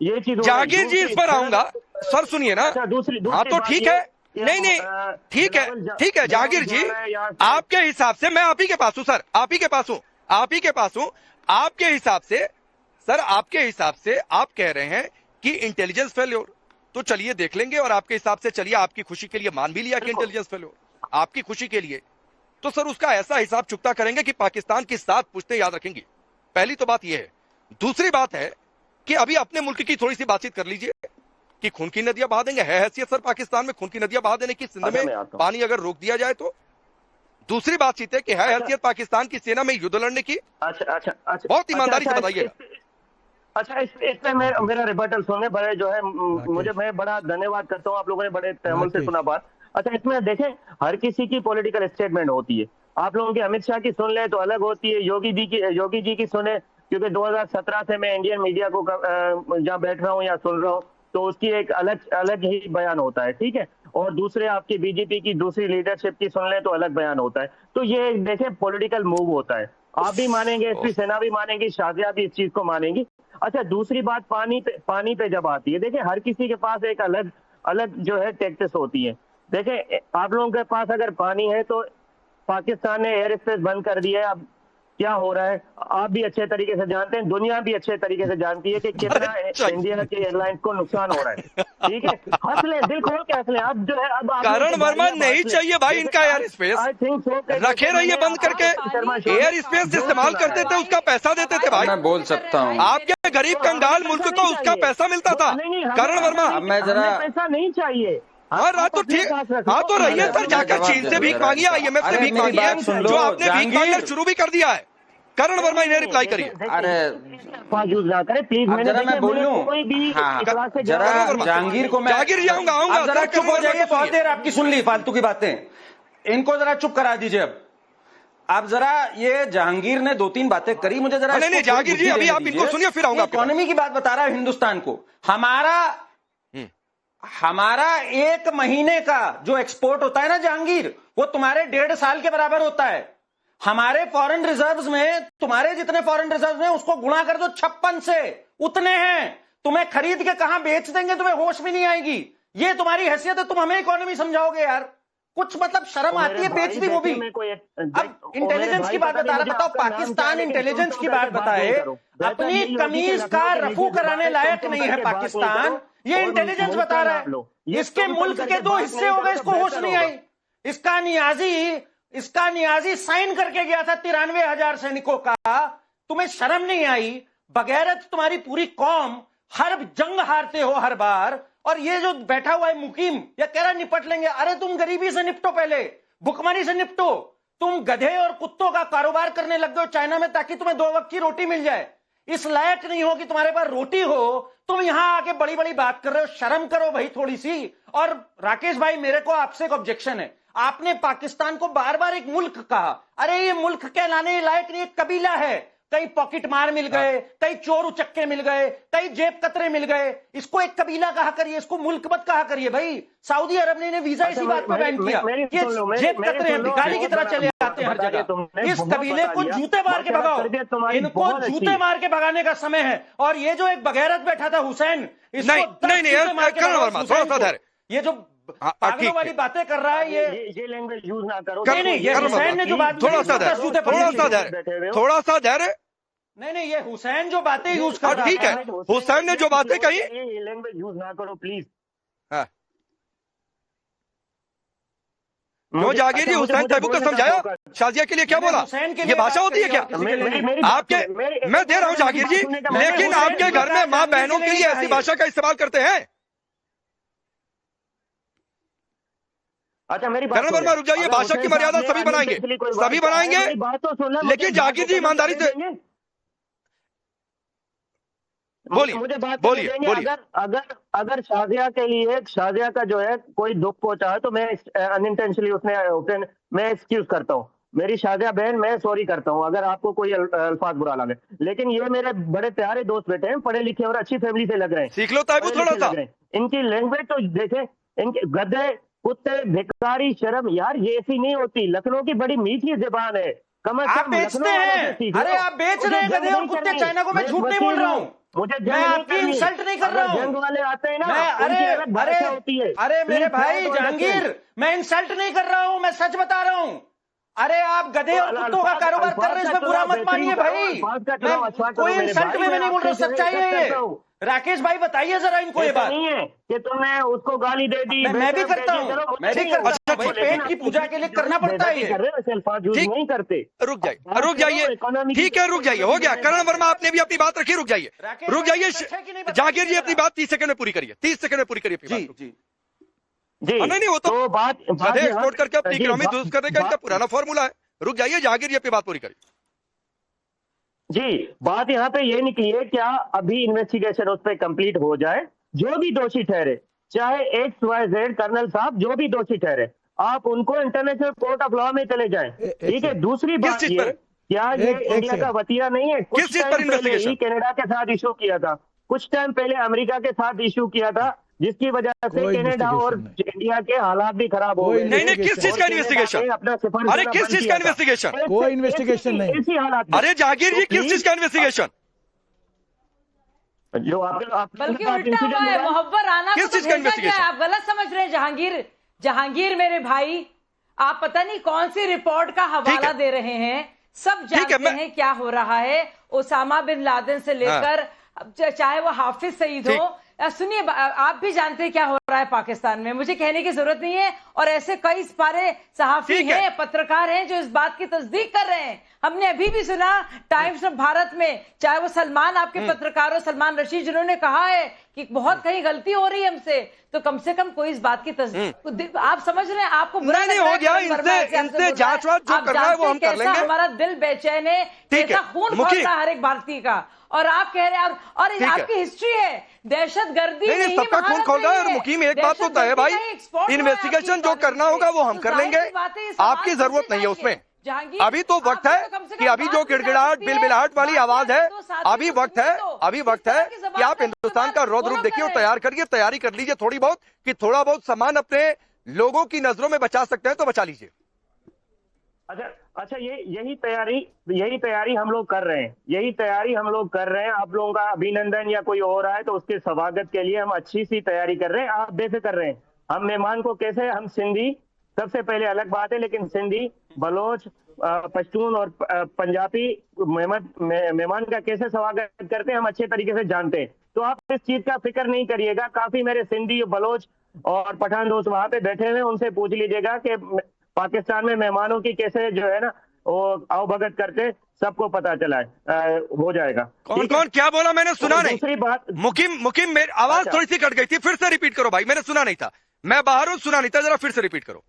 ये चीज जहांगीर जी इस पर आऊंगा सर, सुनिए ना। अच्छा, दूसरी हाँ तो ठीक है, नहीं ठीक है, ठीक है जहांगीर जी, आपके हिसाब से मैं आप ही के पास हूं सर, आप ही के पास हूं, आप ही के पास हूं। आपके हिसाब से सर, आपके हिसाब से आप कह रहे हैं कि इंटेलिजेंस फेल्योर, तो चलिए देख लेंगे। और आपके हिसाब से चलिए, आपकी खुशी के लिए मान भी लिया कि इंटेलिजेंस फेल्योर, आपकी खुशी के लिए, तो सर उसका ऐसा हिसाब चुकता करेंगे कि पाकिस्तान की 7 पुश्तें याद रखेंगी। पहली तो बात यह है। दूसरी बात है कि अभी अपने मुल्क की थोड़ी सी बातचीत कर लीजिए कि खून की नदियां बहा देंगे। है हैसियत सर पाकिस्तान में खून की नदियां बहा देने की, सिंध में पानी अगर रोक दिया जाए तो? दूसरी बातचीत है कि है हैसियत पाकिस्तान की सेना में युद्ध लड़ने की? अच्छा, बहुत ईमानदारी से बताइएगा। अच्छा, इसमें मेरा रिबर्टल सुनने बड़े जो है, मुझे, मैं बड़ा धन्यवाद करता हूँ, आप लोगों ने बड़े तहमुल से सुना बात। अच्छा, इसमें देखें, हर किसी की पॉलिटिकल स्टेटमेंट होती है। आप लोगों की अमित शाह की सुन ले तो अलग होती है, योगी जी की सुने, क्योंकि 2017 से मैं इंडियन मीडिया को जहाँ बैठ रहा हूँ या सुन रहा हूँ, तो उसकी एक अलग अलग ही बयान होता है, ठीक है। और दूसरे आपकी बीजेपी की दूसरी लीडरशिप की सुन ले तो अलग बयान होता है। तो ये देखें, पॉलिटिकल मूव होता है। आप भी मानेंगे, एसपी सेना भी मानेगी, शाजिया भी इस चीज को मानेगी। अच्छा, दूसरी बात, पानी पे जब आती है, देखिए हर किसी के पास एक अलग अलग जो है टैक्टिस होती है। देखिए, आप लोगों के पास अगर पानी है तो पाकिस्तान ने एयर स्पेस बंद कर दिया है। अब क्या हो रहा है आप भी अच्छे तरीके से जानते हैं, दुनिया भी अच्छे तरीके से जानती है कि कितना इंडिया के एयरलाइंस को नुकसान हो रहा है, ठीक है। हंस ले, दिल खोल के हंस ले। अब जो है, अब करण वर्मा नहीं चाहिए भाई इनका air space, I think so, रखे रहिए बंद करके। एयर स्पेस इस्तेमाल करते थे, उसका पैसा देते थे भाई। मैं बोल सकता हूँ, आपके गरीब कंगाल मुल्क को उसका पैसा मिलता था। करण वर्मा, मैं जरा, पैसा नहीं चाहिए। हाँ रात तो ठीक, हाँ तो रहिए सर, जाकर चीन से भीख मांगिए, IMF से भीख मांगिए, जो आपने भीख मांगना शुरू भी कर दिया है। करण वर्मा इन्हें रिप्लाई करिए। अरे यूज ना करें प्लीज। जरा मैं बोलूं, जरा जहांगीर को मैं, जहांगीर जी आऊंगा जरा चुप हो जाइए, बहुत देर आपकी सुन ली फालतू की बातें, इनको जरा चुप करा दीजिए। अब आप जरा, ये जहांगीर ने 2-3 बातें करी, मुझे जरा नहीं जहांगीर जी, अभी आप इनको सुनिए, फिर आऊंगा। इकोनॉमी की बात बता रहा है हिंदुस्तान को। हमारा 1 महीने का जो एक्सपोर्ट होता है ना जहांगीर, वो तुम्हारे 1.5 साल के बराबर होता है। हमारे फॉरेन रिजर्व्स में, तुम्हारे जितने फॉरेन रिजर्व्स हैं उसको गुणा कर दो 56 से, उतने हैं। तुम्हें खरीद के कहां बेच देंगे, तुम्हें होश भी नहीं आएगी। ये तुम्हारी हैसियत है, तुम हमें इकोनॉमी समझाओगे यार? कुछ मतलब शर्म आती है, बेच दी वो भी। अब इंटेलिजेंस की बात बता रहा, बताओ पाकिस्तान इंटेलिजेंस की बात बताए, अपनी कमीज का रफू कराने लायक नहीं है पाकिस्तान, ये इंटेलिजेंस बता रहा है। इसके मुल्क के 2 हिस्से हो गए, इसको होश नहीं आई। इसका नियाजी साइन करके गया था 93,000 सैनिकों का। तुम्हें शर्म नहीं आई? बगैरत तुम्हारी पूरी कौम, हर जंग हारते हो हर बार। और ये जो बैठा हुआ है मुकीम, या कह रहा निपट लेंगे। अरे तुम गरीबी से निपटो, पहले भुखमरी से निपटो। तुम गधे और कुत्तों का कारोबार करने लग गए हो चाइना में, ताकि तुम्हें 2 वक्त की रोटी मिल जाए। इस लायक नहीं हो कि तुम्हारे पास रोटी हो, तुम यहां आके बड़ी बड़ी बात कर रहे हो। शर्म करो भाई थोड़ी सी। और राकेश भाई, मेरे को आपसे एक ऑब्जेक्शन है। आपने पाकिस्तान को बार बार एक मुल्क कहा। अरे ये मुल्क कहलाने लायक नहीं, एक कबीला है। कई पॉकेट मार मिल गए, कई चोर उचक्के मिल गए, कई जेब कतरे मिल गए। इसको एक कबीला कहा करिए, इसको मुल्क मत कहा करिए भाई। सऊदी अरब ने वीजा इसी बात पर बैन किया। ये जेब कतरे हैं, भिखारी की तरह चले आते हैं हर जगह। इस कबीले को जूते मार के भगाओ, इनको जूते मार के भगाने का समय है। और ये जो एक बगैरत बैठा था हुसैन, इसको ये जो पागलों वाली बातें कर रहा है, ये लैंग्वेज यूज ना करो। नहीं, ये हुसैन ने जो बात, थोड़ा सा धैर्य। नहीं, ये हुसैन जो बातें यूज कर रहा है, ठीक है, हुसैन ने जो बातें कही, ये लैंग्वेज यूज ना करो प्लीज। क्यों जहांगीर जी, हुसैन तैयब को समझाया शाजिया के लिए क्या बोला? ये भाषा होती है क्या आपके? मैं दे रहा हूं जहांगीर जी, लेकिन आपके घर में माँ बहनों के लिए ऐसी भाषा का इस्तेमाल करते हैं? अच्छा, मेरी बात करण वर्मा रुक जाइए, भाषा की मर्यादा सभी बनाएंगे, सभी बनाएंगे, लेकिन जहांगीर जी ईमानदारी से बोलिए। अगर शाजिया के लिए, शाजिया का जो है कोई दुख पहुंचा है, तो मैं अनइंटेंशनली मैं एक्सक्यूज करता हूँ। मेरी शाजिया बहन, मैं सॉरी करता हूँ अगर आपको कोई अल्फाज बुरा लगे। लेकिन ये मेरे बड़े प्यारे दोस्त बेटे हैं, पढ़े लिखे और अच्छी फैमिली से लग रहे हैं। सीख लो ताइबू थोड़ा सा। इनकी लैंग्वेज तो देखें, इनके गधे, कुत्ते, भिखारी, शर्म, यार ये ऐसी नहीं होती। लखनऊ की बड़ी मीठी जुबान है, आप बेचते हैं, अरे आप बेच रहे हैं गधे और कुत्ते चाइना को। मैं झूठ नहीं बोल रहा हूँ, मैं आपकी इंसल्ट नहीं कर रहा हूँ। जंग वाले आते हैं ना, अरे मेरे भाई जहांगीर, मैं इंसल्ट नहीं कर रहा हूँ, मैं सच बता रहा हूँ। अरे आप गधे और कुत्तों का कारोबार कर रहे हैं, इसमें बुरा मत मानिए भाई। कोई इंसल्ट में नहीं बोल रहा, सच्चाई है ये। राकेश भाई बताइए जरा इनको ये बात। नहीं है कि तुमने उसको गाली दे दी। मैं भी करता हूँ, मैं भी करता हूँ भाई, पेट की पूजा के लिए करना पड़ता है ये। नहीं करते। रुक जाइए, ठीक है, रुक जाइए, हो गया। करण वर्मा आपने भी अपनी बात रखी, रुक जाइए। जहांगीर जी अपनी बात 30 सेकंड में पूरी करिए, 30 सेकंड में पूरी करिए। जी नहीं, वो तो बात एक्सपोर्ट करके अपनी इकोनॉमी दुरुस्त करने का इनका पुराना फॉर्मूला है। रुक जाइए, जहांगीर जी अपनी बात पूरी करिए। जी, बात यहाँ पे ये निकली है, क्या अभी इन्वेस्टिगेशन उस पर कंप्लीट हो जाए, जो भी दोषी ठहरे, चाहे XYZ कर्नल साहब जो भी दोषी ठहरे, आप उनको इंटरनेशनल कोर्ट ऑफ लॉ में चले जाएं। ठीक है। दूसरी बात ये, क्या ये इंडिया का वतीरा नहीं है? किस चीज पर इन्वेस्टिगेशन? कनाडा के साथ इशू किया था, कुछ टाइम पहले अमेरिका के साथ इशू किया था, जिसकी वजह से कनाडा और इंडिया के हालात भी खराब हो गए। नहीं, किस चीज का इन्वेस्टिगेशन? अरे किस चीज का इन्वेस्टिगेशन? कोई इन्वेस्टिगेशन नहीं। ऐसी हालात। अरे जहांगीर जी, किस चीज का इन्वेस्टिगेशन? जो बल्कि उल्टा हुआ है, मोहब्बर आना किस चीज का इन्वेस्टिगेशन? आप गलत समझ रहे हैं। जहांगीर मेरे भाई, आप पता नहीं कौन सी रिपोर्ट का हवाला दे रहे हैं। सब जानते हैं क्या हो रहा है। ओसामा बिन लादेन से लेकर चाहे वो हाफिज सईद हो, सुनिए, आप भी जानते हैं क्या हो रहा है पाकिस्तान में, मुझे कहने की जरूरत नहीं है। और ऐसे कई सारे सहाफी हैं, पत्रकार हैं जो इस बात की तस्दीक कर रहे हैं। हमने अभी भी सुना टाइम्स ऑफ भारत में, चाहे वो सलमान आपके पत्रकार हो, सलमान रशीद, जिन्होंने कहा है कि बहुत कहीं गलती हो रही है हमसे, तो कम से कम कोई इस बात की तस्दीक। आप समझ रहे हैं, आपको बुरा नहीं हो गया, इनसे जांच वाच जो करना है वो हम कर लेंगे। हमारा दिल बेचैन है, कैसा खून खोलता है हर एक भारतीय का। और आप कह रहे हैं, और आपकी हिस्ट्री है दहशतगर्दी नहीं, सबका खून खोल रहा है। और मुकीम, एक बात तो तय है भाई, इन्वेस्टिगेशन जो करना होगा वो हम कर लेंगे, आपकी जरूरत नहीं है उसमें। अभी तो वक्त है कि अभी जो गिड़गिड़ाहट बिलबिलाहट वाली आवाज है, अभी वक्त है कि आप हिंदुस्तान का रौद्र रूप देखिए और तैयार करिए, तैयारी कर लीजिए थोड़ी बहुत, कि थोड़ा बहुत सामान अपने लोगों की नजरों में बचा सकते हैं तो बचा लीजिए। अच्छा, यही तैयारी हम लोग कर रहे हैं। आप लोगों का अभिनंदन या कोई हो रहा है तो उसके स्वागत के लिए हम अच्छी सी तैयारी कर रहे हैं। आप बेफिक्र रहें। हम मेहमान को कैसे, हम सिंधी सबसे पहले अलग बात है, लेकिन सिंधी, बलोच, पश्तून और पंजाबी मेहमान का कैसे स्वागत करते हैं हम अच्छे तरीके से जानते हैं। तो आप इस चीज का फिक्र नहीं करिएगा। काफी मेरे सिंधी, बलोच और पठान दोस्त वहां पे बैठे हुए, उनसे पूछ लीजिएगा कि पाकिस्तान में मेहमानों की कैसे जो है ना वो आवभगत करते, सबको पता चला है, हो जाएगा। कौन क्या बोला मैंने सुना नहीं। दूसरी बात, मुकीम मेरी आवाज थोड़ी सी कट गई थी, फिर से रिपीट करो भाई, मैंने सुना नहीं था, मैं बाहर हूं, सुना नहीं था, जरा फिर से रिपीट करो।